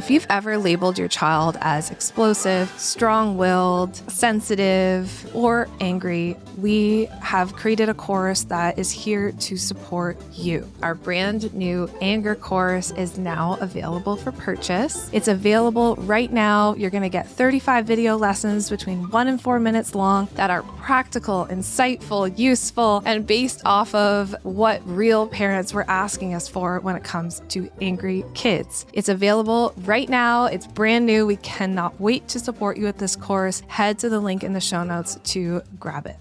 If you've ever labeled your child as explosive, strong-willed, sensitive, or angry, we have created a course that is here to support you. Our brand new anger course is now available for purchase. It's available right now. You're going to get 35 video lessons between 1 and 4 minutes long that are practical, insightful, useful, and based off of what real parents were asking us for when it comes to angry kids. It's available right now. It's brand new. We cannot wait to support you with this course. Head to the link in the show notes to grab it.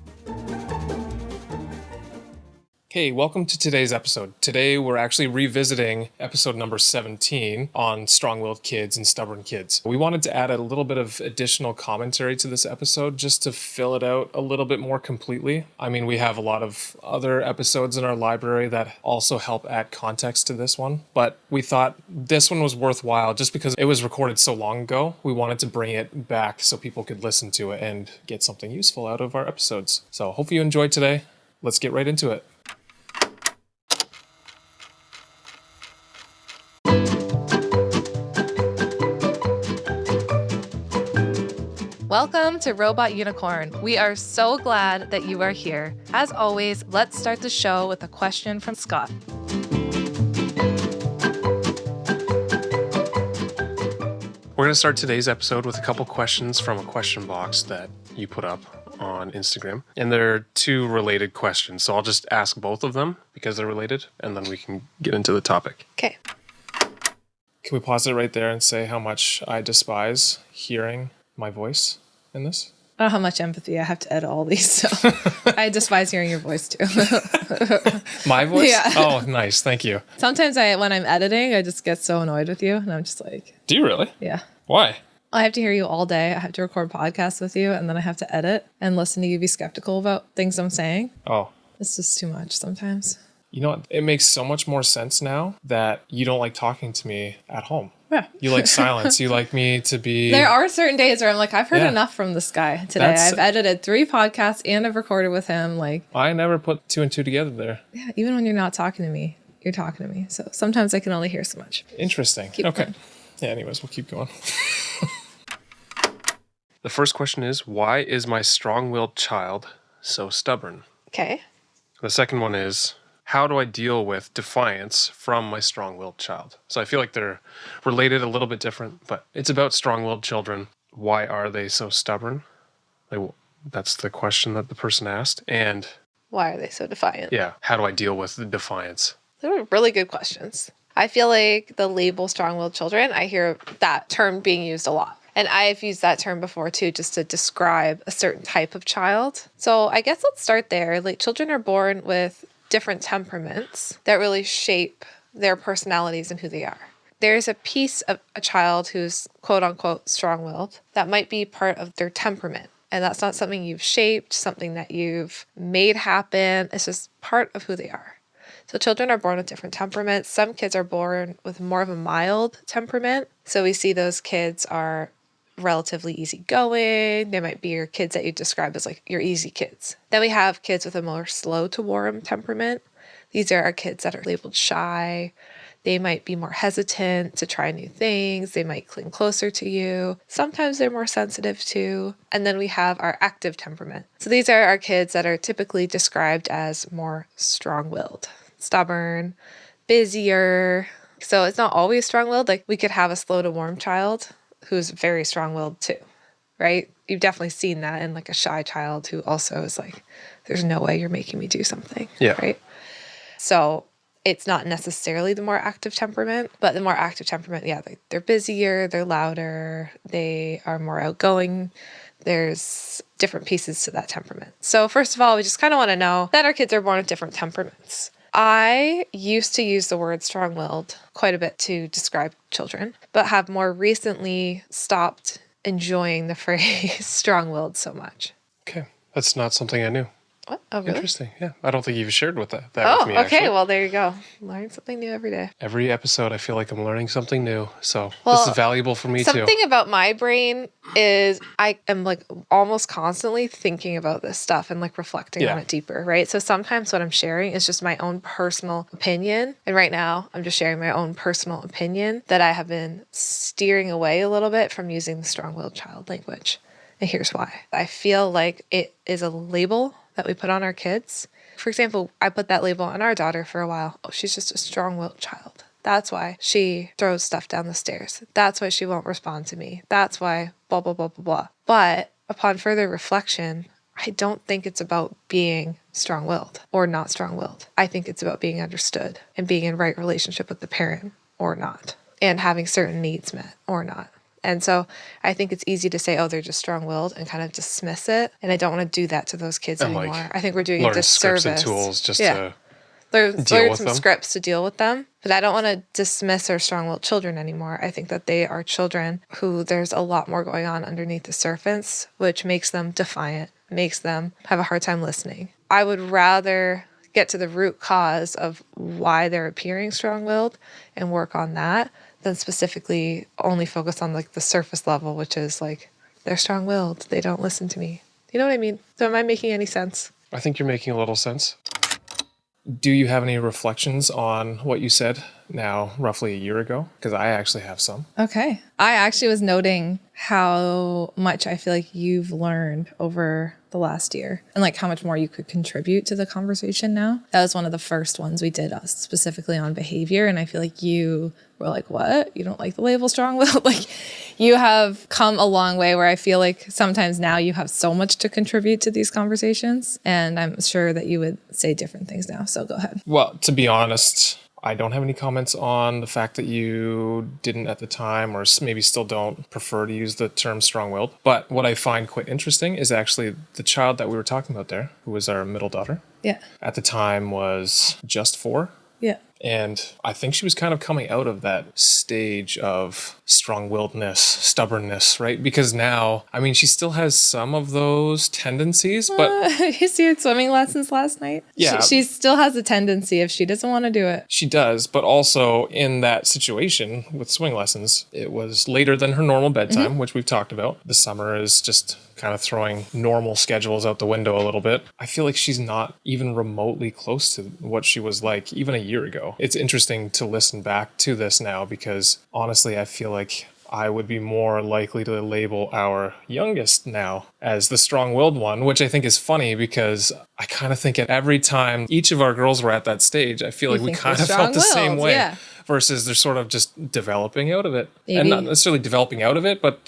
Hey, welcome to today's episode. Today, we're actually revisiting episode number 17 on strong-willed kids and stubborn kids. We wanted to add a little bit of additional commentary to this episode just to fill it out a little bit more completely. I mean, we have a lot of other episodes in our library that also help add context to this one, but we thought this one was worthwhile just because it was recorded so long ago. We wanted to bring it back so people could listen to it and get something useful out of our episodes. So hope you enjoyed today. Let's get right into it. Welcome to Robot Unicorn. We are so glad that you are here. As always, let's start the show with a question from Scott. We're going to start today's episode with a couple questions from a question box that you put up on Instagram. And they're two related questions. So I'll just ask both of them because they're related, and then we can get into the topic. Okay. Can we pause it right there and say how much I despise hearing my voice in this? I don't know how much empathy I have to edit all these, so I despise hearing your voice too. My voice? Yeah. Oh, nice. Thank you. Sometimes when I'm editing, I just get so annoyed with you, and I'm just like... Do you really? Yeah. Why? I have to hear you all day. I have to record podcasts with you, and then I have to edit and listen to you be skeptical about things I'm saying. Oh. It's just too much sometimes. You know what? It makes so much more sense now that you don't like talking to me at home. Yeah. You like silence. You like me to be... There are certain days where I'm like, I've heard enough from this guy today. I've edited 3 podcasts and I've recorded with him. Like, I never put 2 and 2 together there. Yeah, even when you're not talking to me, you're talking to me. So sometimes I can only hear so much. Interesting. Keep okay. going. Yeah, anyways, we'll keep going. The first question is, why is my strong-willed child so stubborn? Okay. The second one is, how do I deal with defiance from my strong-willed child? So I feel like they're related, a little bit different, but it's about strong-willed children. Why are they so stubborn? That's the question that the person asked. And why are they so defiant? Yeah, how do I deal with the defiance? They were really good questions. I feel like the label strong-willed children, I hear that term being used a lot. And I've used that term before too, just to describe a certain type of child. So I guess let's start there. Like, children are born with different temperaments that really shape their personalities and who they are. There's a piece of a child who's quote unquote strong-willed that might be part of their temperament. And that's not something you've shaped, something that you've made happen. It's just part of who they are. So children are born with different temperaments. Some kids are born with more of a mild temperament. So we see those kids are relatively easygoing. They might be your kids that you describe as like your easy kids. Then we have kids with a more slow to warm temperament. These are our kids that are labeled shy. They might be more hesitant to try new things. They might cling closer to you. Sometimes they're more sensitive too. And then we have our active temperament. So these are our kids that are typically described as more strong-willed, stubborn, busier. So it's not always strong-willed. Like, we could have a slow to warm child who's very strong-willed too, right? You've definitely seen that in like a shy child who also is like, there's no way you're making me do something, right? So it's not necessarily the more active temperament, but the more active temperament, yeah, they're busier, they're louder, they are more outgoing. There's different pieces to that temperament. So first of all, we just kind of want to know that our kids are born with different temperaments. I used to use the word strong-willed quite a bit to describe children, but have more recently stopped enjoying the phrase strong-willed so much. Okay, that's not something I knew. What? Oh, really? Interesting. Yeah. I don't think you've shared with that Oh, with me, okay. actually. Well, there you go. Learn something new every day. Every episode, I feel like I'm learning something new. So this Well, is valuable for me, too. something about my brain is I am like almost constantly thinking about this stuff and like reflecting on Yeah. it deeper, right? So sometimes what I'm sharing is just my own personal opinion. And right now, I'm just sharing my own personal opinion that I have been steering away a little bit from using the strong-willed child language. And here's why. I feel like it is a label that we put on our kids. For example, I put that label on our daughter for a while. Oh, she's just a strong-willed child. That's why she throws stuff down the stairs. That's why she won't respond to me. That's why blah, blah, blah, blah, blah. But upon further reflection, I don't think it's about being strong-willed or not strong-willed. I think it's about being understood and being in right relationship with the parent or not, and having certain needs met or not. And so I think it's easy to say, oh, they're just strong-willed and kind of dismiss it. And I don't want to do that to those kids And anymore. like I think we're doing a learn disservice. scripts and tools just Yeah. to Learn deal with some them. scripts to deal with them. But I don't want to dismiss our strong-willed children anymore. I think that they are children who there's a lot more going on underneath the surface, which makes them defiant, makes them have a hard time listening. I would rather get to the root cause of why they're appearing strong-willed and work on that than specifically only focus on like the surface level, which is like they're strong-willed, they don't listen to me. You know what I mean? So am I making any sense? I think you're making a little sense. Do you have any reflections on what you said now, roughly a year ago? Because I actually have some. Okay. I actually was noting how much I feel like you've learned over the last year and like how much more you could contribute to the conversation now. That was one of the first ones we did specifically on behavior. And I feel like you were like, what? You don't like the label strong-willed? Like you have come a long way where I feel like sometimes now you have so much to contribute to these conversations. And I'm sure that you would say different things now. So go ahead. Well, to be honest, I don't have any comments on the fact that you didn't at the time, or maybe still don't, prefer to use the term strong-willed. But what I find quite interesting is actually the child that we were talking about there, who was our middle daughter, Yeah. at the time was just 4. Yeah. And I think she was kind of coming out of that stage of strong-willedness, stubbornness, right? Because now, I mean, she still has some of those tendencies, but You see her swimming lessons last night? Yeah. She still has a tendency if she doesn't want to do it. she does. But also in that situation with swing lessons, it was later than her normal bedtime, which we've talked about. The summer is just kind of throwing normal schedules out the window a little bit. I feel like she's not even remotely close to what she was like even a year ago. It's interesting to listen back to this now because honestly, I feel like I would be more likely to label our youngest now as the strong-willed one, which I think is funny because I kind of think at every time each of our girls were at that stage, I feel like we think kind we're of felt the same strong-willed, way. yeah. Versus they're sort of just developing out of it. And Maybe- not necessarily developing out of it, but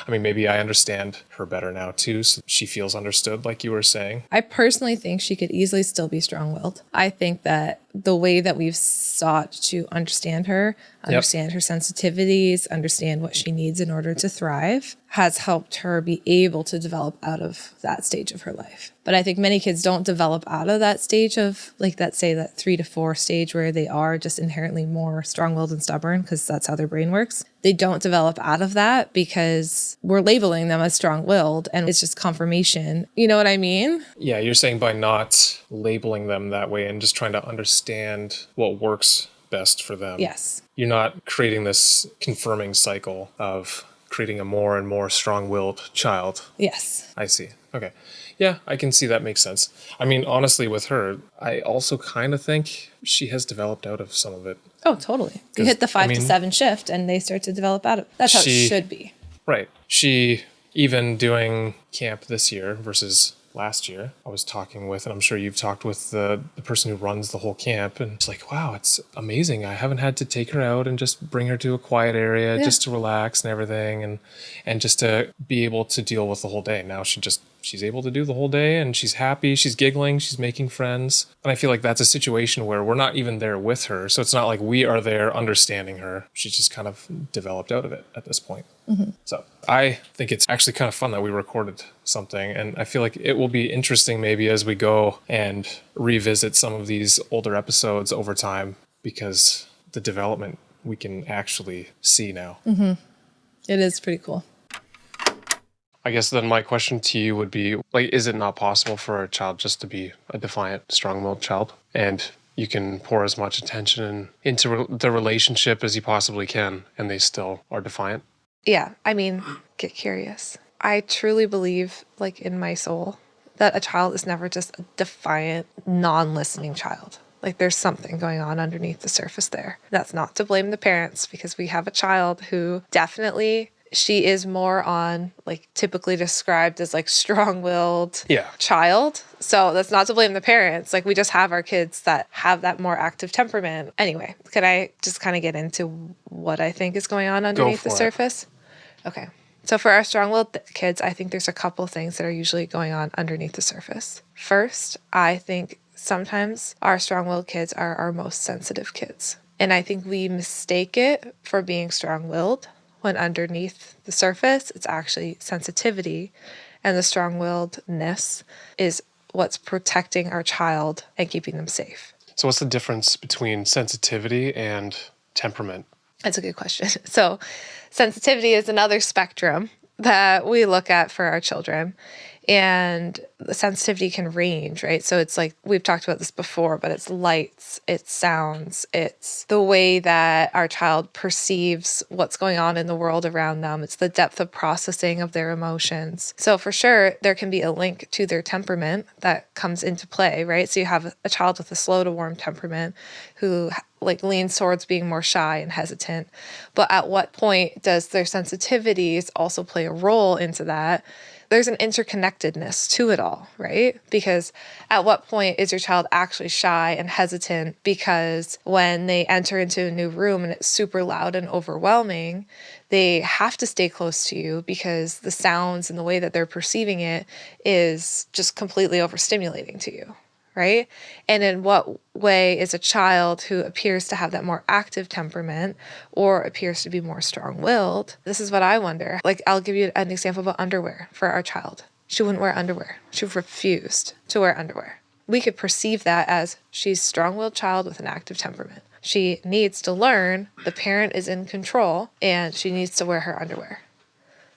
maybe I understand her better now too. So she feels understood, like you were saying. I personally think she could easily still be strong-willed. I think that the way that we've sought to understand her, understand her sensitivities, understand what she needs in order to thrive, has helped her be able to develop out of that stage of her life. But I think many kids don't develop out of that stage of like that 3 to 4 stage where they are just inherently more strong-willed and stubborn because that's how their brain works. They don't develop out of that because we're labeling them as strong-willed and it's just confirmation. You know what I mean? Yeah, you're saying by not labeling them that way and just trying to understand what works best for them. Yes. You're not creating this confirming cycle of creating a more and more strong-willed child. Yes. I see. Okay. Yeah, I can see that makes sense. I mean, honestly, with her, I also kind of think she has developed out of some of it. Oh, totally. You hit the 5 to 7 shift and they start to develop out of it. That's how it should be. Right. She, even doing camp this year versus last year, I was talking with, and I'm sure you've talked with the person who runs the whole camp, and it's like, wow, it's amazing. I haven't had to take her out and just bring her to a quiet area just to relax and everything, and just to be able to deal with the whole day. Now she's able to do the whole day, and she's happy, she's giggling, she's making friends. And I feel like that's a situation where we're not even there with her. So it's not like we are there understanding her. She's just kind of developed out of it at this point. So I think it's actually kind of fun that we recorded something. And I feel like it will be interesting maybe as we go and revisit some of these older episodes over time because the development we can actually see now. It is pretty cool. I guess then my question to you would be, like, is it not possible for a child just to be a defiant, strong-willed child? And you can pour as much attention into the relationship as you possibly can, and they still are defiant? Yeah, I mean, get curious. I truly believe, like in my soul, that a child is never just a defiant, non-listening child. Like there's something going on underneath the surface there. That's not to blame the parents, because we have a child who definitely, she is more on, like, typically described as like strong-willed child. So that's not to blame the parents. Like, we just have our kids that have that more active temperament. Anyway, could I just kind of get into what I think is going on underneath the surface? Okay. So for our strong-willed kids, I think there's a couple things that are usually going on underneath the surface. First, I think sometimes our strong-willed kids are our most sensitive kids. And I think we mistake it for being strong-willed, when underneath the surface, it's actually sensitivity. And the strong-willedness is what's protecting our child and keeping them safe. So what's the difference between sensitivity and temperament? That's a good question. So sensitivity is another spectrum that we look at for our children. And the sensitivity can range, right? So it's like, we've talked about this before, but it's lights, it's sounds, it's the way that our child perceives what's going on in the world around them. It's the depth of processing of their emotions. So for sure, there can be a link to their temperament that comes into play, right? So you have a child with a slow to warm temperament who like leans towards being more shy and hesitant. But at what point does their sensitivities also play a role into that? There's an interconnectedness to it all, right? Because at what point is your child actually shy and hesitant because when they enter into a new room and it's super loud and overwhelming, they have to stay close to you because the sounds and the way that they're perceiving it is just completely overstimulating to you, right? And in what way is a child who appears to have that more active temperament or appears to be more strong-willed? This is what I wonder. Like, I'll give you an example about underwear for our child. She wouldn't wear underwear. She refused to wear underwear. We could perceive that as she's a strong-willed child with an active temperament. She needs to learn the parent is in control and she needs to wear her underwear.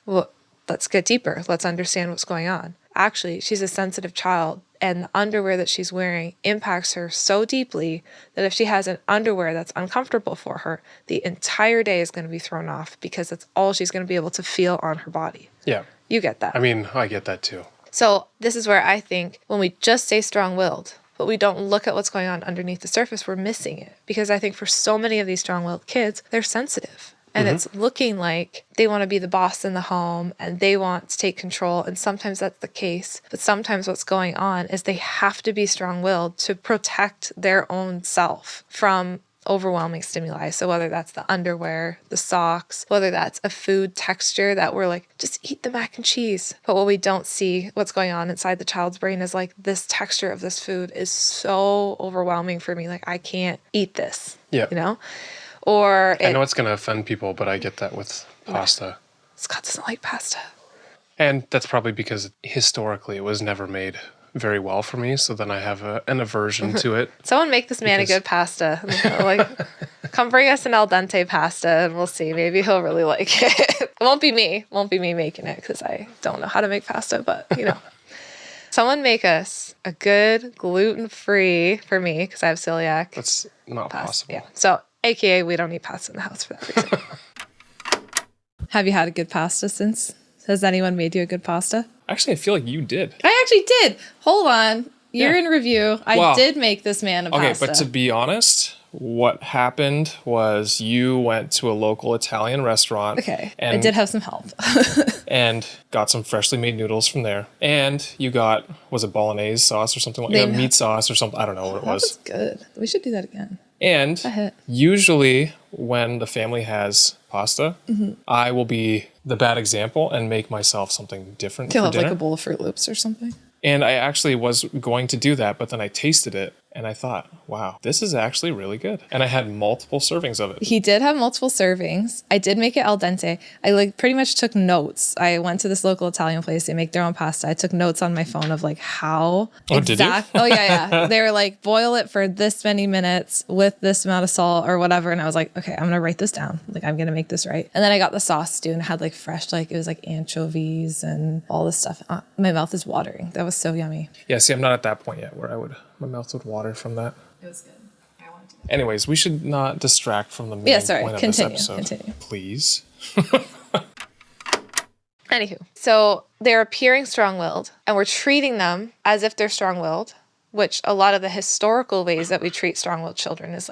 Well, let's get deeper. Let's understand what's going on. Actually, she's a sensitive child, and the underwear that she's wearing impacts her so deeply that if she has an underwear that's uncomfortable for her, the entire day is going to be thrown off because that's all she's going to be able to feel on her body. Yeah. You get that. I mean, I get that too. So this is where I think when we just say strong-willed, but we don't look at what's going on underneath the surface, we're missing it. Because I think for so many of these strong-willed kids, they're sensitive. And it's looking like they want to be the boss in the home and they want to take control. And sometimes that's the case. But sometimes what's going on is they have to be strong-willed to protect their own self from overwhelming stimuli. So whether that's the underwear, the socks, whether that's a food texture that we're like, just eat the mac and cheese. But what we don't see, what's going on inside the child's brain is like, this texture of this food is so overwhelming for me. Like, I can't eat this, you know? Or I know it's going to offend people, but I get that with pasta. Scott doesn't like pasta. And that's probably because historically it was never made very well for me. So then I have an aversion to it. Someone make this man a good pasta. Like, come bring us an al dente pasta and we'll see. Maybe he'll really like it. It won't be me. Won't be me making it because I don't know how to make pasta, but you know. Someone make us a good gluten-free, for me, because I have celiac. That's not possible. Yeah. So, AKA, we don't eat pasta in the house for that reason. Have you had a good pasta since? Has anyone made you a good pasta? Actually, I feel like you did. I actually did. Hold on. You're in review. I did make this man a pasta. Okay, but to be honest, what happened was you went to a local Italian restaurant. Okay. And, I did have some help. and got some freshly made noodles from there. And you got, was it bolognese sauce or something? Like meat sauce or something. I don't know what it was. That was good. We should do that again. And usually when the family has pasta, I will be the bad example and make myself something different for dinner. Like a bowl of Fruit Loops or something. And I actually was going to do that, but then I tasted it And I thought, wow, this is actually really good. And I had multiple servings of it. He did have multiple servings. I did make it al dente. I pretty much took notes. I went to this local Italian place. They make their own pasta. I took notes on my phone of how Did you? Oh yeah. They were like, boil it for this many minutes with this amount of salt or whatever. And I was like, okay, I'm gonna write this down. I'm gonna make this right. And then I got the sauce too, and it had fresh, it was anchovies and all this stuff. My mouth is watering. That was so yummy. Yeah, see, I'm not at that point yet where my mouth would water from that. It was good. I wanted to. Anyways, we should not distract from the main point of this episode. Continue. Please. Anywho, so they're appearing strong-willed, and we're treating them as if they're strong-willed, which a lot of the historical ways that we treat strong-willed children is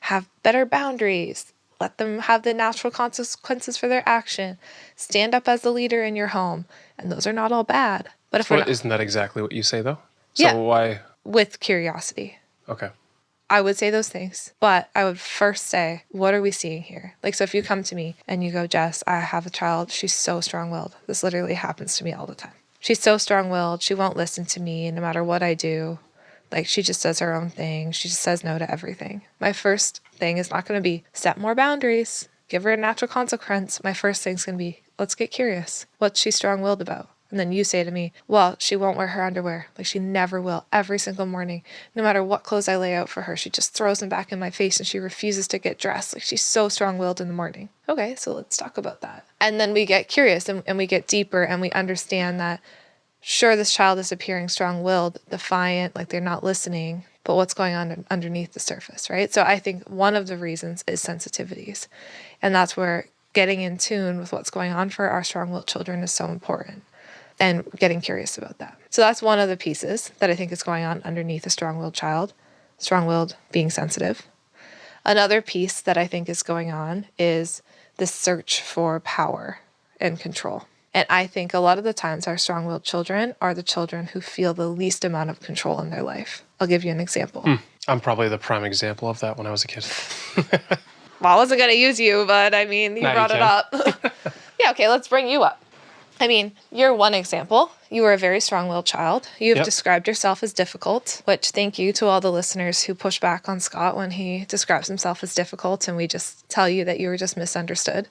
have better boundaries, let them have the natural consequences for their action, stand up as the leader in your home, and those are not all bad. But if isn't that exactly what you say though? So yeah, why? With curiosity. Okay. I would say those things, but I would first say, what are we seeing here? So if you come to me and you go, Jess, I have a child. She's so strong-willed. This literally happens to me all the time. She's so strong-willed. She won't listen to me no matter what I do. She just does her own thing. She just says no to everything. My first thing is not going to be set more boundaries, give her a natural consequence. My first thing is going to be, let's get curious. What's she strong-willed about? And then you say to me, well, she won't wear her underwear. She never will. Every single morning, no matter what clothes I lay out for her, she just throws them back in my face and she refuses to get dressed. She's so strong-willed in the morning. Okay, so let's talk about that. And then we get curious and we get deeper and we understand that, sure, this child is appearing strong-willed, defiant, they're not listening, but what's going on underneath the surface, right? So I think one of the reasons is sensitivities. And that's where getting in tune with what's going on for our strong-willed children is so important. And getting curious about that. So that's one of the pieces that I think is going on underneath a strong-willed child, strong-willed being sensitive. Another piece that I think is going on is the search for power and control. And I think a lot of the times our strong-willed children are the children who feel the least amount of control in their life. I'll give you an example. I'm probably the prime example of that when I was a kid. Well, I wasn't going to use you, but you brought it up. Yeah, okay, let's bring you up. You're one example. You were a very strong-willed child. You've described yourself as difficult, which thank you to all the listeners who push back on Scott when he describes himself as difficult and we just tell you that you were just misunderstood.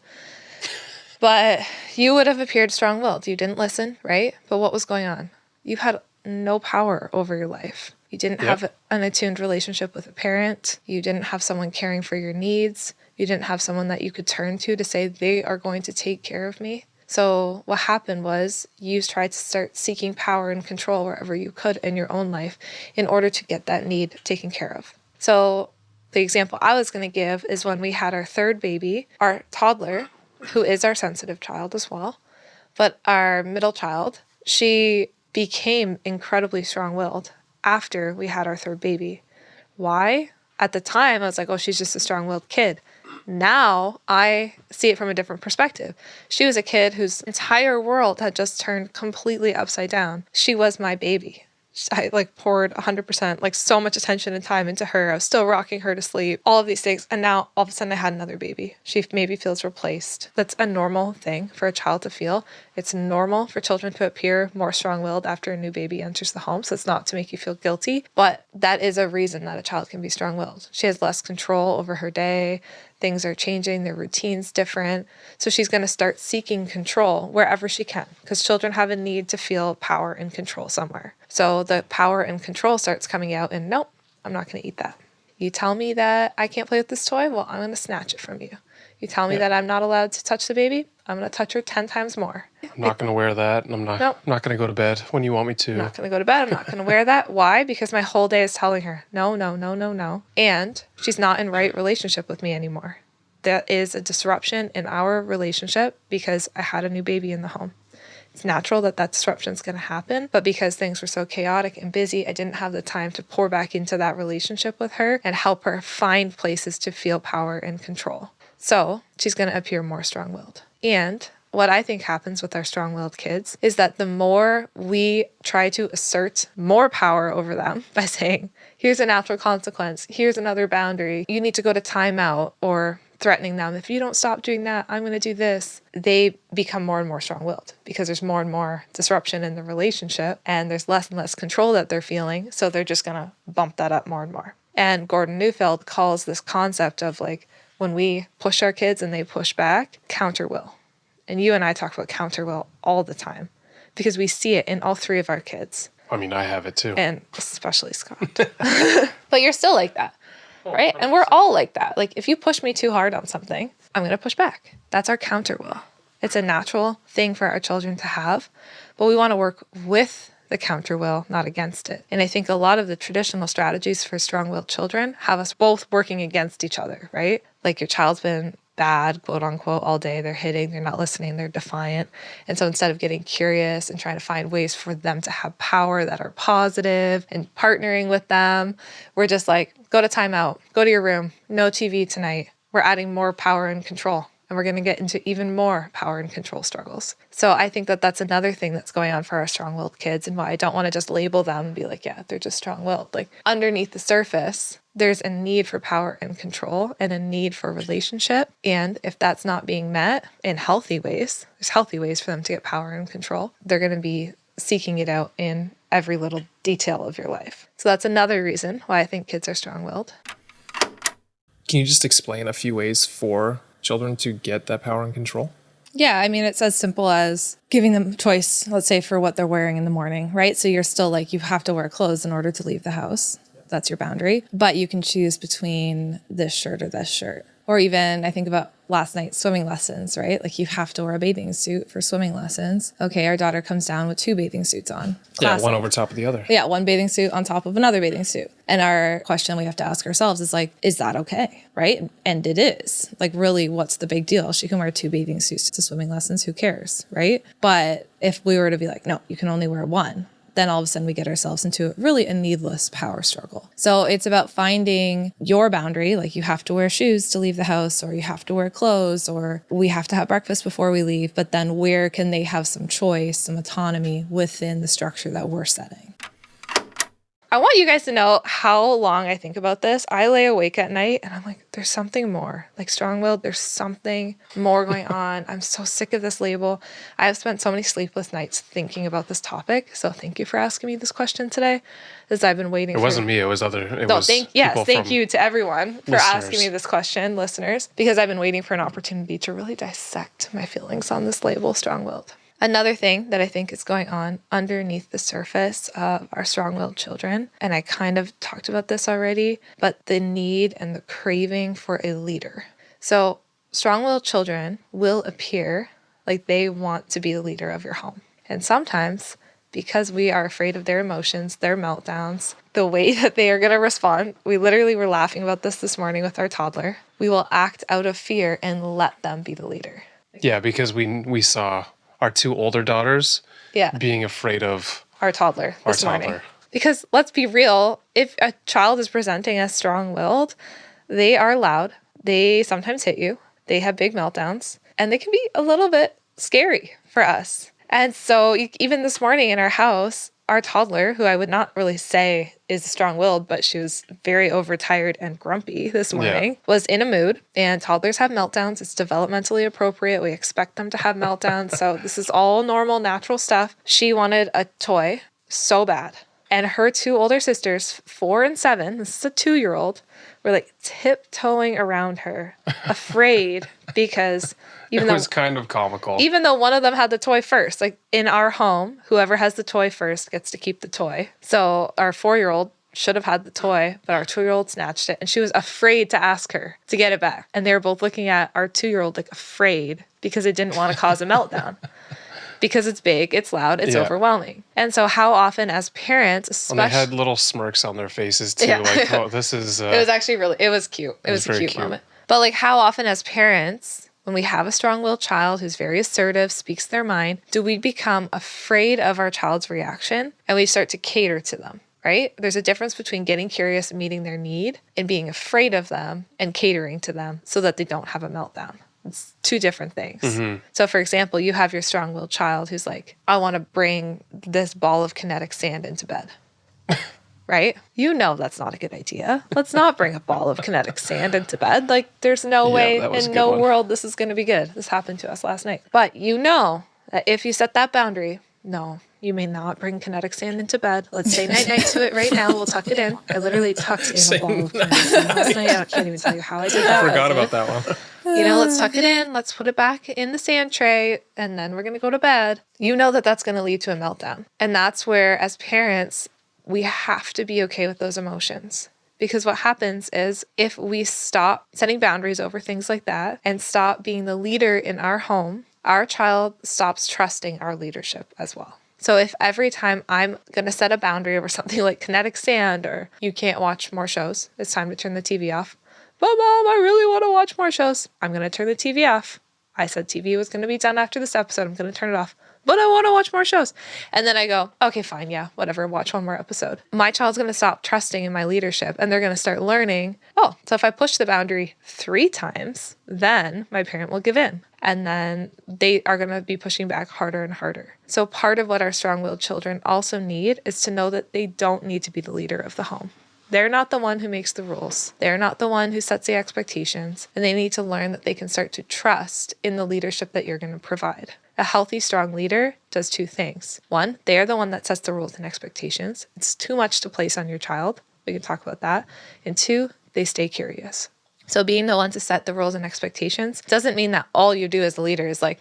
But you would have appeared strong-willed. You didn't listen, right? But what was going on? You had no power over your life. You didn't have an attuned relationship with a parent. You didn't have someone caring for your needs. You didn't have someone that you could turn to say, they are going to take care of me. So what happened was you tried to start seeking power and control wherever you could in your own life in order to get that need taken care of. So the example I was going to give is when we had our third baby, our toddler, who is our sensitive child as well, but our middle child, she became incredibly strong-willed after we had our third baby. Why? At the time, I was like, oh, she's just a strong-willed kid. Now I see it from a different perspective. She was a kid whose entire world had just turned completely upside down. She was my baby. I poured 100%, so much attention and time into her. I was still rocking her to sleep, all of these things. And now all of a sudden I had another baby. She maybe feels replaced. That's a normal thing for a child to feel. It's normal for children to appear more strong-willed after a new baby enters the home. So it's not to make you feel guilty, but that is a reason that a child can be strong-willed. She has less control over her day. Things are changing, their routine's different. So she's going to start seeking control wherever she can, because children have a need to feel power and control somewhere. So the power and control starts coming out and nope, I'm not going to eat that. You tell me that I can't play with this toy, well, I'm going to snatch it from you. You tell me that I'm not allowed to touch the baby, I'm going to touch her 10 times more. I'm not going to wear that, and I'm not going to go to bed when you want me to. I'm not going to go to bed. I'm not going to wear that. Why? Because my whole day is telling her, no, no, no, no, no. And she's not in right relationship with me anymore. That is a disruption in our relationship because I had a new baby in the home. It's natural that disruption is going to happen, but because things were so chaotic and busy, I didn't have the time to pour back into that relationship with her and help her find places to feel power and control. So she's going to appear more strong-willed. And what I think happens with our strong-willed kids is that the more we try to assert more power over them by saying, here's a natural consequence, here's another boundary, you need to go to timeout, or threatening them, if you don't stop doing that, I'm going to do this, they become more and more strong-willed because there's more and more disruption in the relationship and there's less and less control that they're feeling. So they're just going to bump that up more and more. And Gordon Neufeld calls this concept of like when we push our kids and they push back, counter will. And you and I talk about counter will all the time because we see it in all three of our kids. I mean, I have it too. And especially Scott. But you're still like that, right? And we're all like that. Like if you push me too hard on something, I'm going to push back. That's our counter will. It's a natural thing for our children to have, but we want to work with the counter will, not against it. And I think a lot of the traditional strategies for strong-willed children have us both working against each other, right? Like your child's been bad, quote unquote, all day. They're hitting, they're not listening, they're defiant. And so instead of getting curious and trying to find ways for them to have power that are positive and partnering with them, we're just like, go to timeout, go to your room, no TV tonight. We're adding more power and control. And we're going to get into even more power and control struggles. So I think that that's another thing that's going on for our strong-willed kids and why I don't want to just label them and be like, yeah, they're just strong-willed. Like underneath the surface, there's a need for power and control and a need for relationship. And if that's not being met in healthy ways, there's healthy ways for them to get power and control. They're going to be seeking it out in every little detail of your life. So that's another reason why I think kids are strong-willed. Can you just explain a few ways for children to get that power and control? Yeah, I mean, it's as simple as giving them choice, let's say, for what they're wearing in the morning, right? So you're still like, you have to wear clothes in order to leave the house. That's your boundary. But you can choose between this shirt or this shirt. Or even, I think about last night's swimming lessons, right? Like you have to wear a bathing suit for swimming lessons. Okay, our daughter comes down with 2 bathing suits on. Classic. Yeah, one over top of the other. Yeah, one bathing suit on top of another bathing suit. And our question we have to ask ourselves is like, is that okay, right? And it is. Like really, what's the big deal? She can wear 2 bathing suits to swimming lessons. Who cares, right? But if we were to be like, no, you can only wear one, then all of a sudden we get ourselves into really a needless power struggle. So it's about finding your boundary, like you have to wear shoes to leave the house, or you have to wear clothes, or we have to have breakfast before we leave, but then where can they have some choice, some autonomy within the structure that we're setting? I want you guys to know how long I think about this. I lay awake at night and I'm like, there's something more. Like strong-willed, there's something more going on. I'm so sick of this label. I have spent so many sleepless nights thinking about this topic. So thank you for asking me this question today, as I've been waiting. It wasn't me. It was other. Thank you to everyone for listeners. asking me this question, listeners, because I've been waiting for an opportunity to really dissect my feelings on this label, strong-willed. Another thing that I think is going on underneath the surface of our strong-willed children, and I kind of talked about this already, but the need and the craving for a leader. So strong-willed children will appear like they want to be the leader of your home. And sometimes, because we are afraid of their emotions, their meltdowns, the way that they are going to respond, we literally were laughing about this morning with our toddler, we will act out of fear and let them be the leader. Yeah, because we saw our 2 older daughters being afraid of our toddler this morning. Because let's be real, if a child is presenting as strong-willed, they are loud, they sometimes hit you, they have big meltdowns, and they can be a little bit scary for us. And so even this morning in our house, our toddler, who I would not really say is strong-willed, but she was very overtired and grumpy this morning, was in a mood. And toddlers have meltdowns. It's developmentally appropriate. We expect them to have meltdowns. So this is all normal, natural stuff. She wanted a toy so bad. And her 2 older sisters, 4 and 7, this is a 2-year-old, were like tiptoeing around her, afraid because it was kind of comical. Even though one of them had the toy first, like in our home, whoever has the toy first gets to keep the toy. So our 4-year-old should have had the toy, but our 2-year-old snatched it and she was afraid to ask her to get it back. And they were both looking at our 2-year-old like afraid because it didn't want to cause a meltdown. Because it's big, it's loud, it's overwhelming. And so how often as parents, especially... And they had little smirks on their faces too, like, oh, this is... It was actually it was cute. It was a cute moment. But like how often as parents, when we have a strong-willed child who's very assertive, speaks their mind, do we become afraid of our child's reaction and we start to cater to them, right? There's a difference between getting curious and meeting their need and being afraid of them and catering to them so that they don't have a meltdown. It's 2 different things. Mm-hmm. So for example, you have your strong-willed child who's like, I want to bring this ball of kinetic sand into bed. right? You know that's not a good idea. Let's not bring a ball of kinetic sand into bed. Like, there's no way that was a in good no one. world this is going to be good. This happened to us last night. But you know that if you set that boundary, no, you may not bring kinetic sand into bed. Let's say night-night to it right now. We'll tuck it in. I literally tucked in a ball of kinetic sand last night. I can't even tell you how I did that. Forgot about that one. Let's tuck it in. Let's put it back in the sand tray, and then we're going to go to bed. You know that that's going to lead to a meltdown. And that's where, as parents, we have to be okay with those emotions. Because what happens is if we stop setting boundaries over things like that and stop being the leader in our home, our child stops trusting our leadership as well. So if every time I'm going to set a boundary over something like kinetic sand or you can't watch more shows, it's time to turn the TV off. But Mom, I really want to watch more shows. I'm going to turn the TV off. I said TV was going to be done after this episode. I'm going to turn it off. But I want to watch more shows. And then I go, okay, fine. Yeah, whatever. Watch one more episode. My child's going to stop trusting in my leadership and they're going to start learning, oh, so if I push the boundary 3 times, then my parent will give in. And then they are going to be pushing back harder and harder. So part of what our strong-willed children also need is to know that they don't need to be the leader of the home. They're not the one who makes the rules. They're not the one who sets the expectations. And they need to learn that they can start to trust in the leadership that you're going to provide. A healthy, strong leader does 2 things. 1, they are the one that sets the rules and expectations. It's too much to place on your child. We can talk about that. And 2, they stay curious. So being the one to set the rules and expectations doesn't mean that all you do as a leader is like,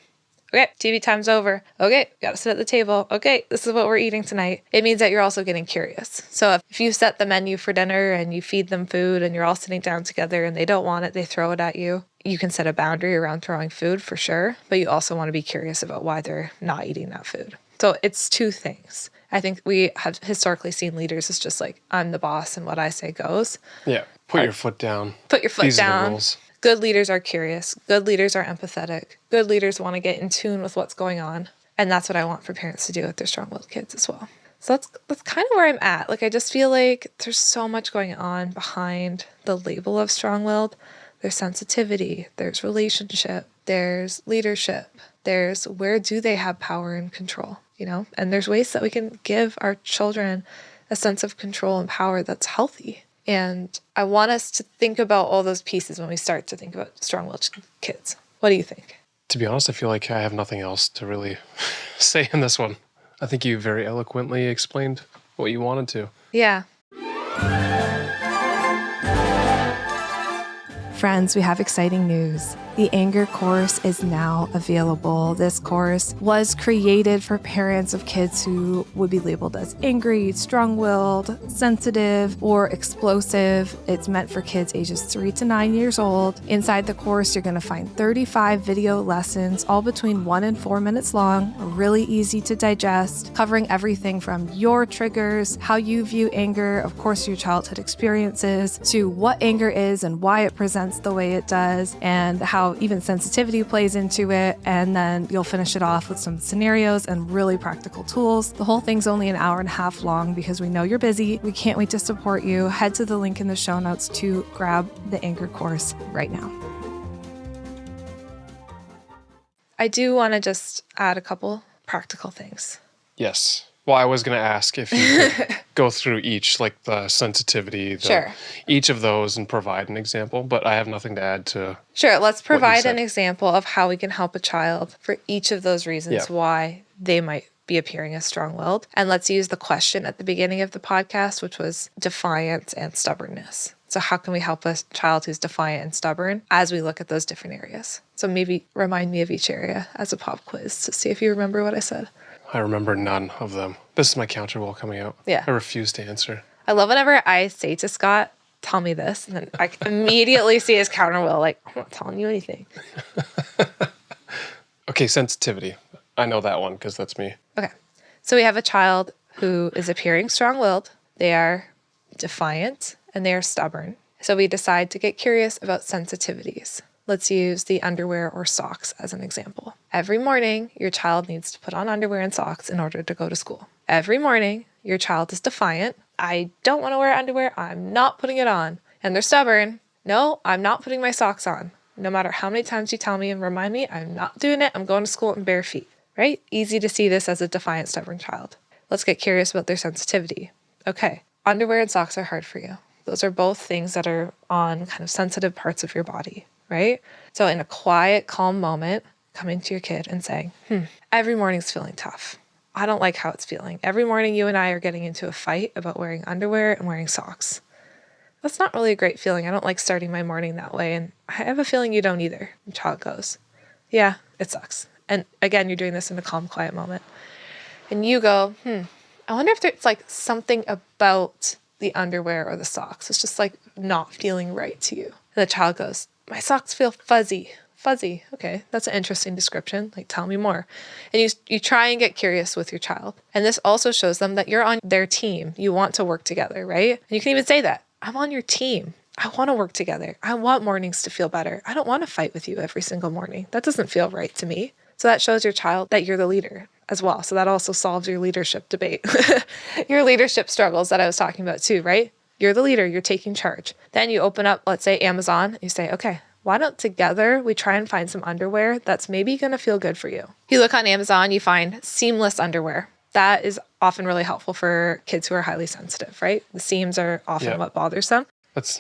okay, TV time's over. Okay, gotta sit at the table. Okay, this is what we're eating tonight. It means that you're also getting curious. So if you set the menu for dinner and you feed them food and you're all sitting down together and they don't want it, they throw it at you. You can set a boundary around throwing food for sure, but you also want to be curious about why they're not eating that food. So it's 2 things. I think we have historically seen leaders as just like, I'm the boss and what I say goes. Yeah, put your foot down. Put your foot These are the down. rules. Good leaders are curious. Good leaders are empathetic. Good leaders want to get in tune with what's going on. And that's what I want for parents to do with their strong-willed kids as well. So that's kind of where I'm at. Like, I just feel like there's so much going on behind the label of strong-willed. There's sensitivity, there's relationship, there's leadership, there's where do they have power and control, And there's ways that we can give our children a sense of control and power that's healthy. And I want us to think about all those pieces when we start to think about strong-willed kids. What do you think? To be honest, I feel like I have nothing else to really say in this one. I think you very eloquently explained what you wanted to. Yeah. Friends, we have exciting news. The Anger course is now available. This course was created for parents of kids who would be labeled as angry, strong-willed, sensitive, or explosive. It's meant for kids ages 3 to 9 years old. Inside the course, you're going to find 35 video lessons, all between 1 and 4 minutes long, really easy to digest, covering everything from your triggers, how you view anger, of course, your childhood experiences, to what anger is and why it presents the way it does, and how even sensitivity plays into it. And then you'll finish it off with some scenarios and really practical tools. The whole thing's only an hour and a half long because we know you're busy. We can't wait to support you. Head to the link in the show notes to grab the Anger course right now. I do want to just add a couple practical things. Yes. Well, I was going to ask if you could go through each, like the sensitivity, Sure. each of those and provide an example, but I have nothing to add to. Sure, let's provide said. an example of how we can help a child for each of those reasons why they might be appearing as strong-willed. And let's use the question at the beginning of the podcast, which was defiance and stubbornness. So how can we help a child who's defiant and stubborn as we look at those different areas? So maybe remind me of each area as a pop quiz to see if you remember what I said. I remember none of them. This is my counter wall coming out. Yeah. I refuse to answer. I love whenever I say to Scott, tell me this, and then I immediately see his counter will, like, I'm not telling you anything. Okay, sensitivity. I know that one because that's me. Okay. So we have a child who is appearing strong-willed. They are defiant and they are stubborn. So we decide to get curious about sensitivities. Let's use the underwear or socks as an example. Every morning, your child needs to put on underwear and socks in order to go to school. Every morning, your child is defiant. I don't want to wear underwear. I'm not putting it on. And they're stubborn. No, I'm not putting my socks on. No matter how many times you tell me and remind me, I'm not doing it. I'm going to school in bare feet, right? Easy to see this as a defiant, stubborn child. Let's get curious about their sensitivity. Okay. underwear and socks are hard for you. Those are both things that are on kind of sensitive parts of your body, right? So in a quiet, calm moment, coming to your kid and saying, every morning's feeling tough. I don't like how it's feeling. Every morning you and I are getting into a fight about wearing underwear and wearing socks. That's not really a great feeling. I don't like starting my morning that way. And I have a feeling you don't either. And child goes, yeah, it sucks. And again, you're doing this in a calm, quiet moment. And you go, I wonder if there's like something about the underwear or the socks. It's just like not feeling right to you. And the child goes, my socks feel fuzzy. Fuzzy. Okay, that's an interesting description. Like, tell me more. And you try and get curious with your child. And this also shows them that you're on their team. You want to work together, right? And you can even say that. I'm on your team. I want to work together. I want mornings to feel better. I don't want to fight with you every single morning. That doesn't feel right to me. So that shows your child that you're the leader as well. So that also solves your leadership debate, your leadership struggles that I was talking about too, right? You're the leader. You're taking charge. Then you open up, let's say, Amazon. And you say, okay, why don't together we try and find some underwear that's maybe going to feel good for you? You look on Amazon, you find seamless underwear. That is often really helpful for kids who are highly sensitive, right? The seams are often what bothers them.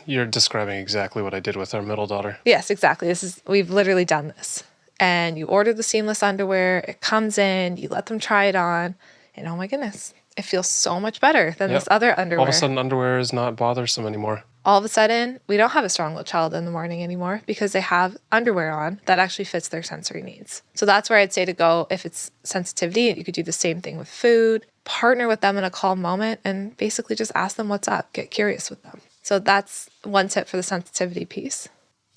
You're describing exactly what I did with our middle daughter. Yes, exactly. We've literally done this. And you order the seamless underwear, it comes in, you let them try it on, and oh my goodness, it feels so much better than this other underwear. All of a sudden, underwear is not bothersome anymore. All of a sudden, we don't have a strong-willed child in the morning anymore because they have underwear on that actually fits their sensory needs. So that's where I'd say to go if it's sensitivity. You could do the same thing with food, partner with them in a calm moment, and basically just ask them what's up, get curious with them. So that's one tip for the sensitivity piece.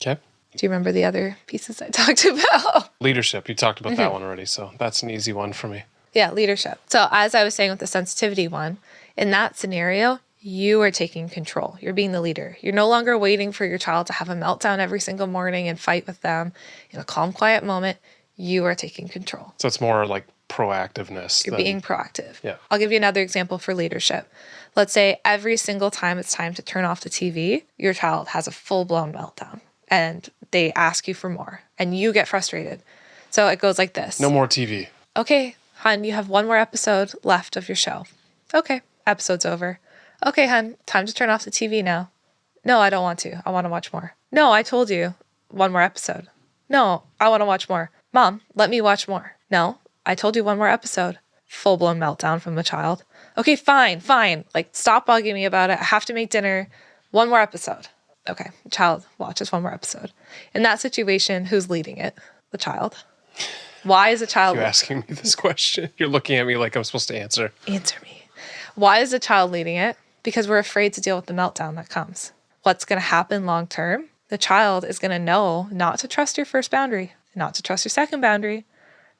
Okay. Do you remember the other pieces I talked about? Leadership. You talked about that one already, so that's an easy one for me. Yeah, leadership. So as I was saying with the sensitivity one, in that scenario, you are taking control. You're being the leader. You're no longer waiting for your child to have a meltdown every single morning and fight with them in a calm, quiet moment. You are taking control. So it's more like proactiveness. You're being proactive. Yeah. I'll give you another example for leadership. Let's say every single time it's time to turn off the TV, your child has a full-blown meltdown and they ask you for more and you get frustrated. So it goes like this. No more TV. Okay, hun, you have one more episode left of your show. Okay, episode's over. Okay, hun, time to turn off the TV now. No, I don't want to. I want to watch more. No, I told you one more episode. No, I want to watch more. Mom, let me watch more. No, I told you one more episode. Full-blown meltdown from the child. Okay, fine. Like, stop bugging me about it. I have to make dinner. One more episode. Okay, the child watches one more episode. In that situation, who's leading it? The child. Why is the child... You're asking me this question. You're looking at me like I'm supposed to answer. Answer me. Why is the child leading it? Because we're afraid to deal with the meltdown that comes. What's going to happen long term? The child is going to know not to trust your first boundary, not to trust your second boundary,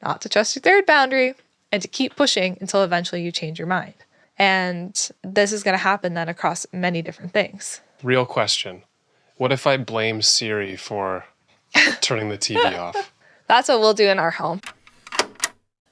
not to trust your third boundary, and to keep pushing until eventually you change your mind. And this is going to happen then across many different things. Real question. What if I blame Siri for turning the TV off? That's what we'll do in our home.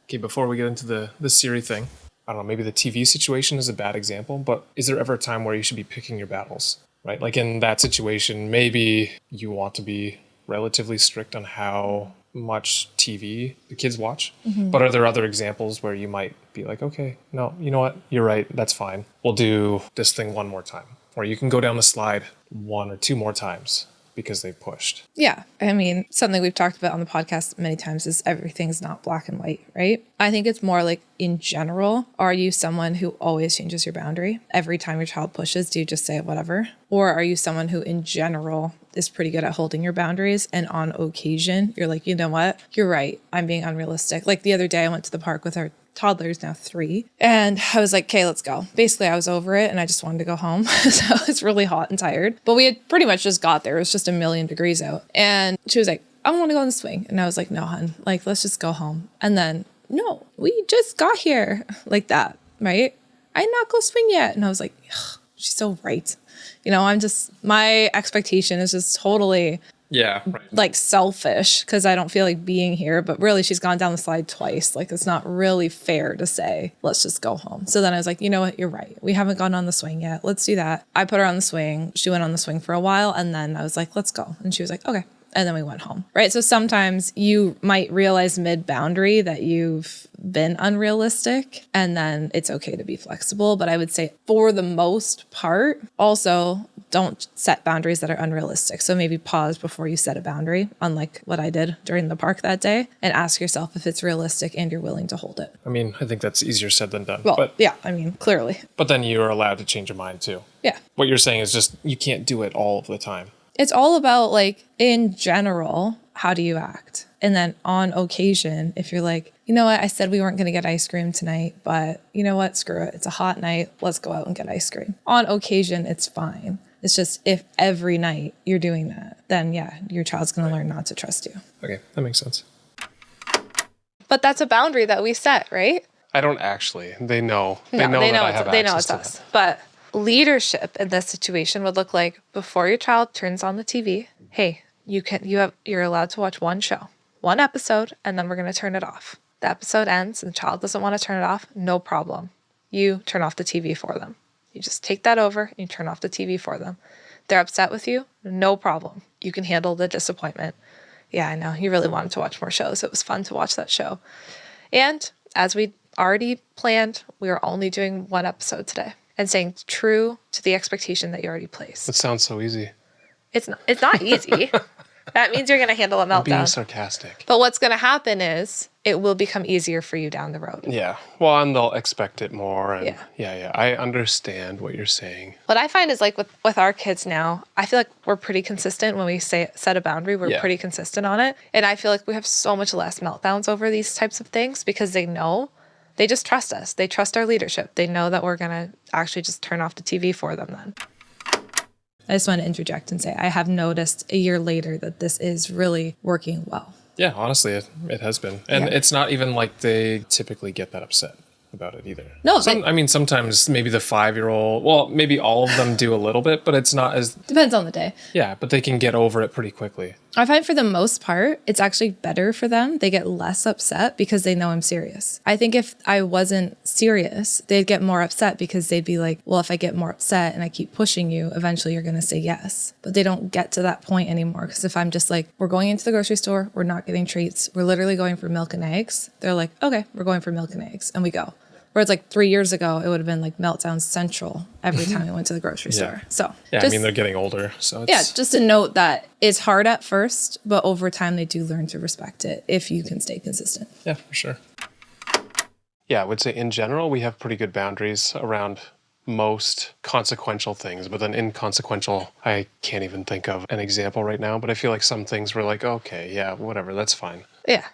Okay, before we get into the Siri thing, I don't know, maybe the TV situation is a bad example, but is there ever a time where you should be picking your battles, right? Like in that situation, maybe you want to be relatively strict on how much TV the kids watch, but are there other examples where you might be like, okay, no, you know what? You're right. That's fine. We'll do this thing one more time. Or you can go down the slide one or two more times because they pushed. Yeah. I mean, something we've talked about on the podcast many times is everything's not black and white, right? I think it's more like in general, are you someone who always changes your boundary? Every time your child pushes, do you just say whatever? Or are you someone who in general is pretty good at holding your boundaries and on occasion, you're like, you know what? You're right. I'm being unrealistic. Like the other day I went to the park with our toddler's now 3. And I was like, okay, let's go. Basically, I was over it and I just wanted to go home. So it's really hot and tired. But we had pretty much just got there. It was just 1,000,000 degrees out. And she was like, I want to go on the swing. And I was like, no, hun, like, let's just go home. And then, no, we just got here like that, right? I'm not go swing yet. And I was like, she's so right. You know, my expectation is just totally like selfish because I don't feel like being here, but really she's gone down the slide twice. Like it's not really fair to say, let's just go home. So then I was like, you know what? You're right. We haven't gone on the swing yet. Let's do that. I put her on the swing. She went on the swing for a while. And then I was like, let's go. And she was like, okay. And then we went home, right? So sometimes you might realize mid-boundary that you've been unrealistic, and then it's okay to be flexible. But I would say for the most part, also don't set boundaries that are unrealistic. So maybe pause before you set a boundary, unlike what I did during the park that day, and ask yourself if it's realistic and you're willing to hold it. I mean, I think that's easier said than done. Well, yeah, I mean, clearly. But then you're allowed to change your mind too. Yeah. What you're saying is just you can't do it all of the time. It's all about, like, in general, how do you act? And then on occasion, if you're like, you know what, I said we weren't going to get ice cream tonight, but you know what, screw it. It's a hot night. Let's go out and get ice cream. On occasion, it's fine. It's just if every night you're doing that, then yeah, your child's going to learn not to trust you. Okay, that makes sense. But that's a boundary that we set, right? I don't actually. They know. No, they know that I have they know access it's to us. that. But leadership in this situation would look like before your child turns on the TV, hey, you're allowed to watch one show, one episode, and then we're going to turn it off. The episode ends and the child doesn't want to turn it off, no problem. You turn off the TV for them. You just take that over and you turn off the TV for them. They're upset with you, no problem. You can handle the disappointment. Yeah, I know, you really wanted to watch more shows. It was fun to watch that show. And as we already planned, we are only doing one episode today and staying true to the expectation that you already placed. It sounds so easy. It's not easy. That means you're going to handle a meltdown. I'm being sarcastic. But what's going to happen is it will become easier for you down the road. Yeah. Well, and they'll expect it more. And Yeah. yeah. I understand what you're saying. What I find is like with our kids now, I feel like we're pretty consistent when we set a boundary. We're pretty consistent on it. And I feel like we have so much less meltdowns over these types of things because they just trust us. They trust our leadership. They know that we're going to actually just turn off the TV for them then. I just want to interject and say I have noticed a year later that this is really working well. Yeah, honestly, it has been. And it's not even like they typically get that upset about it either. No, I mean, sometimes maybe the 5-year-old, well, maybe all of them do a little bit, but it's not as... Depends on the day. Yeah, but they can get over it pretty quickly. I find for the most part, it's actually better for them. They get less upset because they know I'm serious. I think if I wasn't serious, they'd get more upset because they'd be like, well, if I get more upset and I keep pushing you, eventually you're going to say yes. But they don't get to that point anymore because if I'm just like, we're going into the grocery store, we're not getting treats, we're literally going for milk and eggs, they're like, okay, we're going for milk and eggs, and we go. Whereas like 3 years ago, it would have been like meltdown central every time we went to the grocery store. So yeah, I mean, they're getting older. So it's... just a note that it's hard at first, but over time they do learn to respect it if you can stay consistent. Yeah, for sure. Yeah, I would say in general, we have pretty good boundaries around most consequential things, but then inconsequential, I can't even think of an example right now, but I feel like some things were like, okay, yeah, whatever, that's fine. Yeah.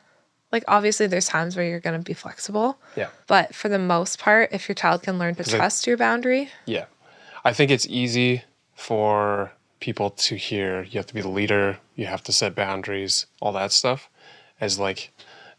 Like, obviously, there's times where you're going to be flexible. Yeah. But for the most part, if your child can learn to trust your boundary. Yeah. I think it's easy for people to hear you have to be the leader, you have to set boundaries, all that stuff, as like,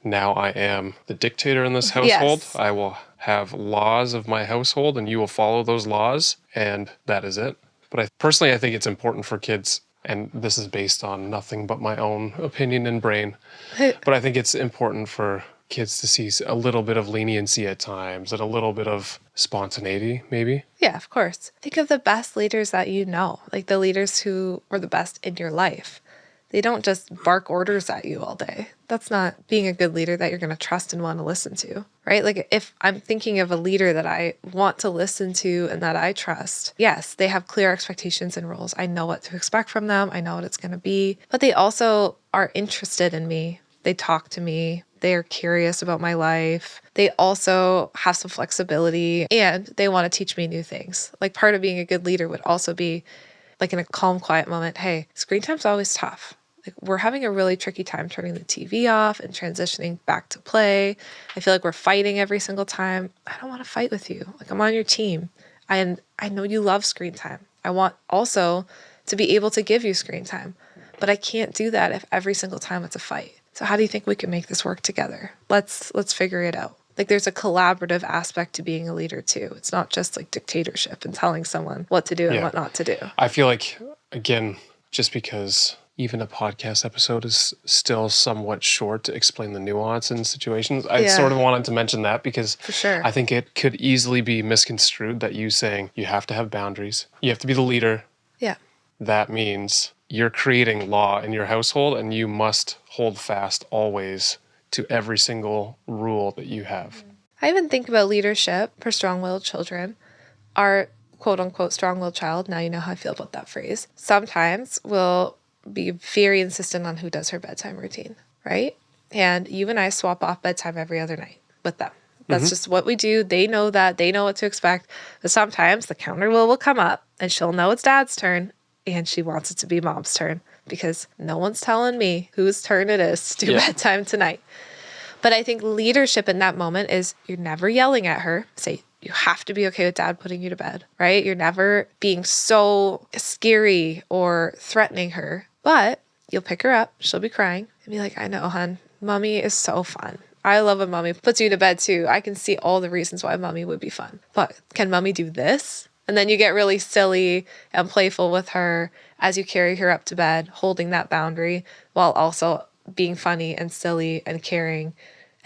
now I am the dictator in this household. Yes. I will have laws of my household and you will follow those laws, and that is it. But I think it's important for kids, and this is based on nothing but my own opinion and brain, but I think it's important for kids to see a little bit of leniency at times and a little bit of spontaneity, maybe. Yeah, of course. Think of the best leaders that you know, like the leaders who were the best in your life. They don't just bark orders at you all day. That's not being a good leader that you're going to trust and want to listen to, right? Like if I'm thinking of a leader that I want to listen to and that I trust, yes, they have clear expectations and rules. I know what to expect from them. I know what it's going to be, but they also are interested in me. They talk to me. They are curious about my life. They also have some flexibility and they want to teach me new things. Like part of being a good leader would also be like in a calm, quiet moment, hey, screen time's always tough. Like we're having a really tricky time turning the TV off and transitioning back to play. I feel like we're fighting every single time. I don't want to fight with you. Like I'm on your team. And I know you love screen time. I want also to be able to give you screen time, but I can't do that if every single time it's a fight. So how do you think we can make this work together? Let's figure it out. Like there's a collaborative aspect to being a leader too. It's not just like dictatorship and telling someone what to do and what not to do. I feel like, again, just because even a podcast episode is still somewhat short to explain the nuance in situations, I sort of wanted to mention that because for sure. I think it could easily be misconstrued that you saying you have to have boundaries, you have to be the leader. Yeah. That means you're creating law in your household and you must hold fast always to every single rule that you have. I even think about leadership for strong-willed children. Our quote-unquote strong-willed child, now you know how I feel about that phrase, sometimes will be very insistent on who does her bedtime routine, right? And you and I swap off bedtime every other night with them. That's just what we do. They know that. They know what to expect. But sometimes the counter will come up and she'll know it's dad's turn and she wants it to be mom's turn because no one's telling me whose turn it is to do bedtime tonight. But I think leadership in that moment is you're never yelling at her. Say, you have to be okay with dad putting you to bed, right? You're never being so scary or threatening her, but you'll pick her up. She'll be crying and be like, I know, hon, mommy is so fun. I love when mommy puts you to bed too. I can see all the reasons why mommy would be fun. But can mommy do this? And then you get really silly and playful with her as you carry her up to bed, holding that boundary while also being funny and silly and caring.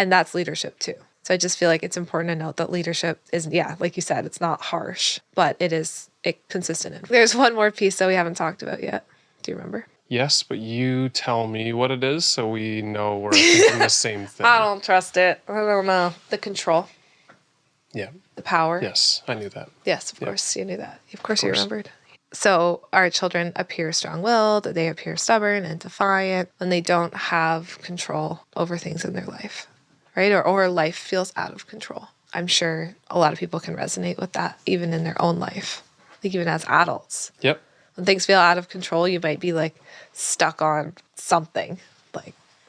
And that's leadership too. So I just feel like it's important to note that leadership is, like you said, it's not harsh, but it is consistent. There's one more piece that we haven't talked about yet. Do you remember? Yes, but you tell me what it is so we know we're thinking the same thing. I don't trust it. I don't know. The control. Yeah. The power. Yes, I knew that. Yes, of course you knew that. Of course you remembered. So our children appear strong-willed. They appear stubborn and defiant when they don't have control over things in their life, right? Or life feels out of control. I'm sure a lot of people can resonate with that even in their own life, like even as adults. Yep. When things feel out of control, you might be like stuck on something,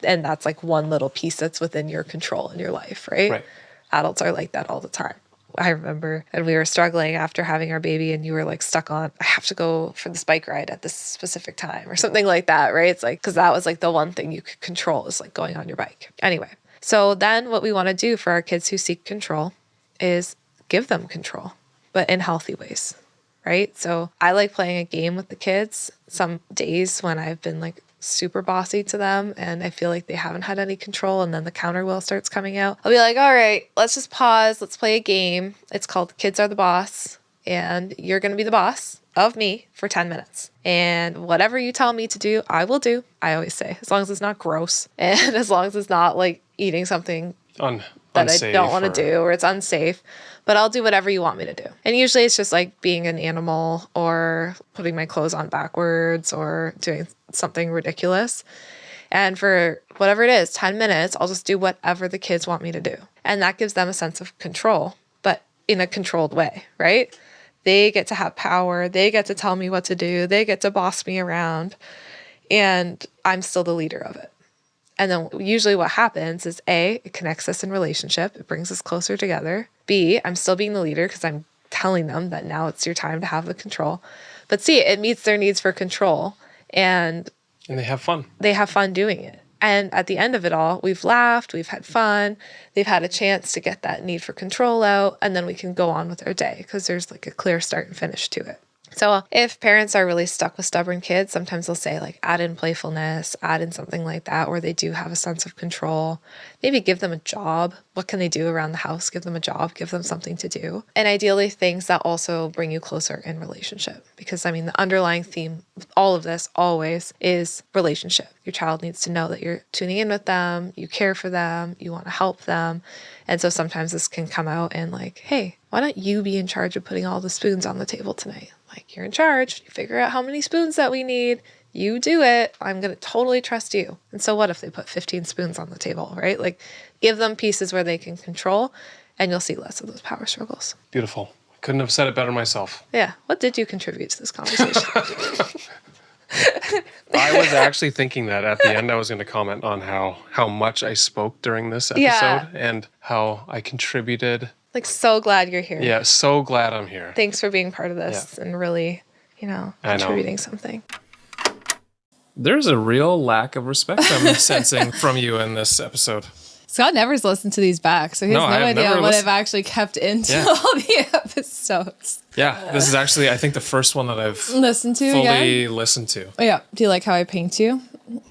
and that's like one little piece that's within your control in your life, right? Right. Adults are like that all the time. I remember, and we were struggling after having our baby, and you were like stuck on, I have to go for this bike ride at this specific time or something like that, right? It's like, because that was like the one thing you could control is like going on your bike. Anyway, so then what we want to do for our kids who seek control is give them control, but in healthy ways. Right? So I like playing a game with the kids. Some days when I've been like super bossy to them and I feel like they haven't had any control and then the counter wheel starts coming out, I'll be like, all right, let's just pause. Let's play a game. It's called Kids Are the Boss. And you're going to be the boss of me for 10 minutes. And whatever you tell me to do, I will do. I always say, as long as it's not gross and as long as it's not like eating something that I don't want to do or it's unsafe, but I'll do whatever you want me to do. And usually it's just like being an animal or putting my clothes on backwards or doing something ridiculous. And for whatever it is, 10 minutes, I'll just do whatever the kids want me to do. And that gives them a sense of control, but in a controlled way, right? They get to have power. They get to tell me what to do. They get to boss me around. And I'm still the leader of it. And then usually what happens is A, it connects us in relationship. It brings us closer together. B, I'm still being the leader because I'm telling them that now it's your time to have the control. But C, it meets their needs for control. And they have fun. They have fun doing it. And at the end of it all, we've laughed, we've had fun, they've had a chance to get that need for control out, and then we can go on with our day because there's like a clear start and finish to it. So if parents are really stuck with stubborn kids, sometimes they'll say like add in playfulness, add in something like that where they do have a sense of control. Maybe give them a job. What can they do around the house? Give them a job, give them something to do. And ideally things that also bring you closer in relationship. Because I mean, the underlying theme with all of this always is relationship. Your child needs to know that you're tuning in with them, you care for them, you want to help them. And so sometimes this can come out in like, hey, why don't you be in charge of putting all the spoons on the table tonight? Like, you're in charge. You figure out how many spoons that we need. You do it. I'm going to totally trust you. And so what if they put 15 spoons on the table, right? Like, give them pieces where they can control, and you'll see less of those power struggles. Beautiful. I couldn't have said it better myself. Yeah. What did you contribute to this conversation? I was actually thinking that at the end I was going to comment on how much I spoke during this episode and how I contributed. Like, so glad you're here. Yeah, so glad I'm here. Thanks for being part of this and really, contributing something. There's a real lack of respect I'm sensing from you in this episode. Scott never's listened to these back, so he has no idea what I've actually kept into all the episodes. Yeah, this is actually, I think, the first one that I've listened to fully listened to. Oh, yeah. Do you like how I paint you?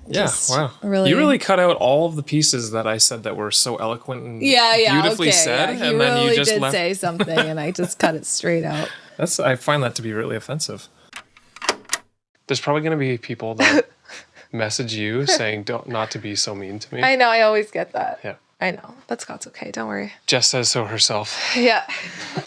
Yeah, wow. You really cut out all of the pieces that I said that were so eloquent and beautifully said. Yeah. And then you just did say something and I just cut it straight out. I find that to be really offensive. There's probably going to be people that message you saying not to be so mean to me. I know, I always get that. Yeah. I know, but Scott's okay. Don't worry. Jess says so herself. Yeah.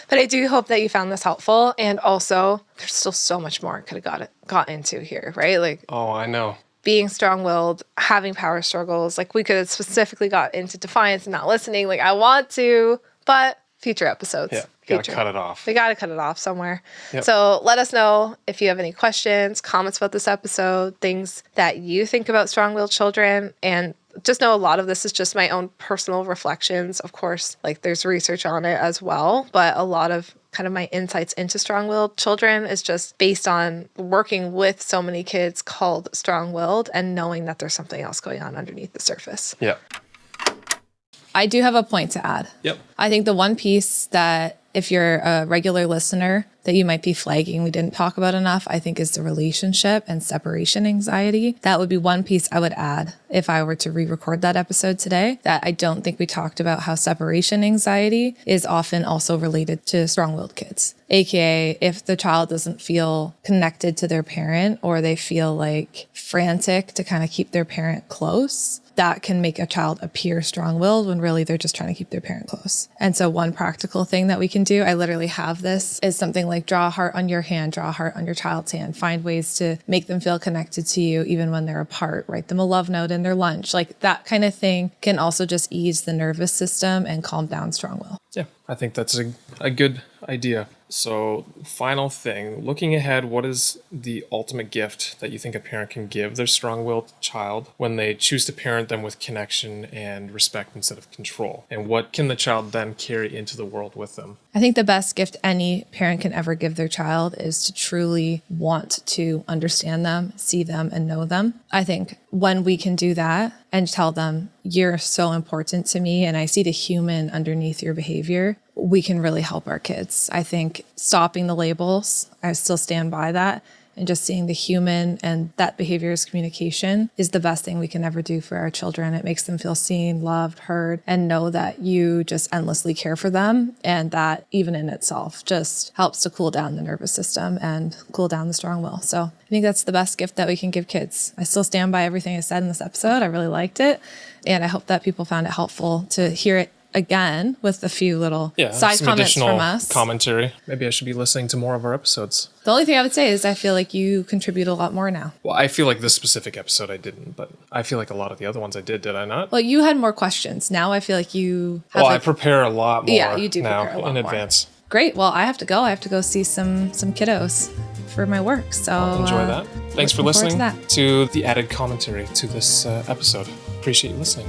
But I do hope that you found this helpful. And also, there's still so much more I could have got into here, right? Like, Oh, I know. being strong-willed, having power struggles. Like, we could have specifically got into defiance and not listening. Like, I want to, but future episodes. Yeah. Gotta cut it off. We got to cut it off somewhere. Yep. So let us know if you have any questions, comments about this episode, things that you think about strong-willed children. And just know a lot of this is just my own personal reflections. Of course, like there's research on it as well, but a lot of kind of my insights into strong-willed children is just based on working with so many kids called strong-willed and knowing that there's something else going on underneath the surface. Yeah. I do have a point to add. Yep. I think the one piece that if you're a regular listener that you might be flagging we didn't talk about enough, I think is the relationship and separation anxiety. That would be one piece I would add if I were to re-record that episode today, that I don't think we talked about how separation anxiety is often also related to strong-willed kids. AKA, if the child doesn't feel connected to their parent or they feel like frantic to kind of keep their parent close, that can make a child appear strong-willed when really they're just trying to keep their parent close. And so one practical thing that we can do, I literally have this, is something like draw a heart on your hand, draw a heart on your child's hand, find ways to make them feel connected to you even when they're apart, write them a love note in their lunch. Like that kind of thing can also just ease the nervous system and calm down strong-will. Yeah, I think that's a good idea. So, final thing, looking ahead, what is the ultimate gift that you think a parent can give their strong-willed child when they choose to parent them with connection and respect instead of control? And what can the child then carry into the world with them? I think the best gift any parent can ever give their child is to truly want to understand them, see them, and know them. I think when we can do that and tell them, you're so important to me and I see the human underneath your behavior, we can really help our kids. I think stopping the labels, I still stand by that, and just seeing the human and that behavior is communication is the best thing we can ever do for our children. It makes them feel seen, loved, heard, and know that you just endlessly care for them. And that even in itself just helps to cool down the nervous system and cool down the strong will. So I think that's the best gift that we can give kids. I still stand by everything I said in this episode. I really liked it. And I hope that people found it helpful to hear it again with a few little side some comments additional from us. Commentary. Maybe I should be listening to more of our episodes. The only thing I would say is I feel like you contribute a lot more now. Well, I feel like this specific episode I didn't, but I feel like a lot of the other ones I did I not? Well, you had more questions. Now I feel like you have I prepare a lot more you do now prepare a lot in more. advance. Great. Well, I have to go. I have to go see some kiddos for my work. So Enjoy that. Thanks for looking forward listening to to the added commentary to this episode. Appreciate you listening.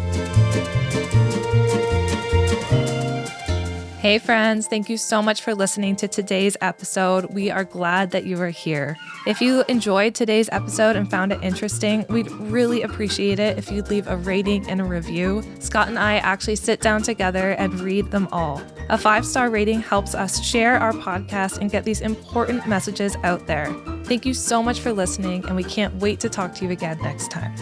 Hey friends, thank you so much for listening to today's episode. We are glad that you are here. If you enjoyed today's episode and found it interesting, we'd really appreciate it if you'd leave a rating and a review. Scott and I actually sit down together and read them all. A 5-star rating helps us share our podcast and get these important messages out there. Thank you so much for listening, and we can't wait to talk to you again next time.